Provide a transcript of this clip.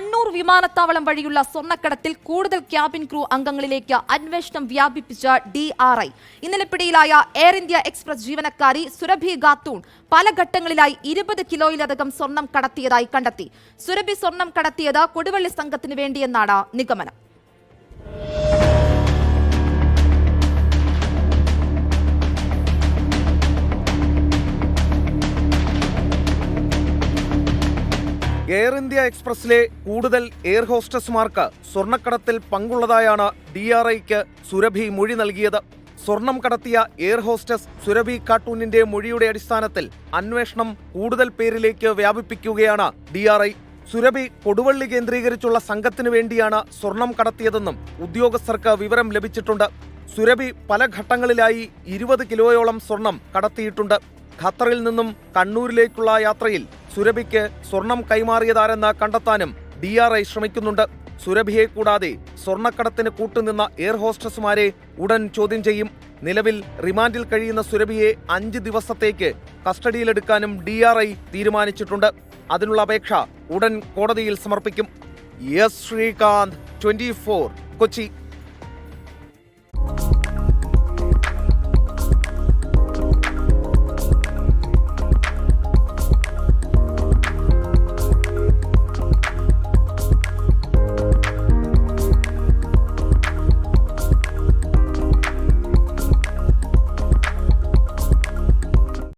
കണ്ണൂർ വിമാനത്താവളം വഴിയുള്ള സ്വർണ്ണക്കടത്തിൽ കൂടുതൽ ക്യാബിൻ ക്രൂ അംഗങ്ങളിലേക്ക് അന്വേഷണം വ്യാപിപ്പിച്ച DRI. ഇന്നലെ പിടിയിലായ എയർ ഇന്ത്യ എക്സ്പ്രസ് ജീവനക്കാരി സുരഭി ഖാത്തൂൺ പല ഘട്ടങ്ങളിലായി 20 കിലോയിലധികം സ്വർണം കടത്തിയതായി കണ്ടെത്തി. സുരഭി സ്വർണം കടത്തിയത് കൊടുവള്ളി സംഘത്തിന് വേണ്ടിയെന്നാണ് നിഗമനം. എയർ ഇന്ത്യ എക്സ്പ്രസിലെ കൂടുതൽ എയർ ഹോസ്റ്റസ്മാർക്ക് സ്വർണ്ണക്കടത്തിൽ പങ്കുള്ളതായാണ് DRIക്ക് സുരഭി മൊഴി നൽകിയത്. സ്വർണം കടത്തിയ എയർ ഹോസ്റ്റസ് സുരഭി ഖാത്തൂണിന്റെ മൊഴിയുടെ അടിസ്ഥാനത്തിൽ അന്വേഷണം കൂടുതൽ പേരിലേക്ക് വ്യാപിപ്പിക്കുകയാണ് DRI. സുരഭി കൊടുവള്ളി കേന്ദ്രീകരിച്ചുള്ള സംഘത്തിനു വേണ്ടിയാണ് സ്വർണം കടത്തിയതെന്നും ഉദ്യോഗസ്ഥർക്ക് വിവരം ലഭിച്ചിട്ടുണ്ട്. സുരഭി പല ഘട്ടങ്ങളിലായി 20 കിലോയോളം സ്വർണം കടത്തിയിട്ടുണ്ട്. ഖത്തറിൽ നിന്നും കണ്ണൂരിലേക്കുള്ള യാത്രയിൽ സുരഭിക്ക് സ്വർണം കൈമാറിയതാരെന്ന് കണ്ടെത്താനും DRI ശ്രമിക്കുന്നുണ്ട്. സുരഭിയെ കൂടാതെ സ്വർണ്ണക്കടത്തിന് കൂട്ടുനിന്ന എയർ ഹോസ്റ്റസുമാരെ ഉടൻ ചോദ്യം ചെയ്യും. നിലവിൽ റിമാൻഡിൽ കഴിയുന്ന സുരഭിയെ 5 ദിവസത്തേക്ക് കസ്റ്റഡിയിലെടുക്കാനും DRI തീരുമാനിച്ചിട്ടുണ്ട്. അതിനുള്ള അപേക്ഷ ഉടൻ കോടതിയിൽ സമർപ്പിക്കും. ശ്രീകാന്ത്, 24, കൊച്ചി.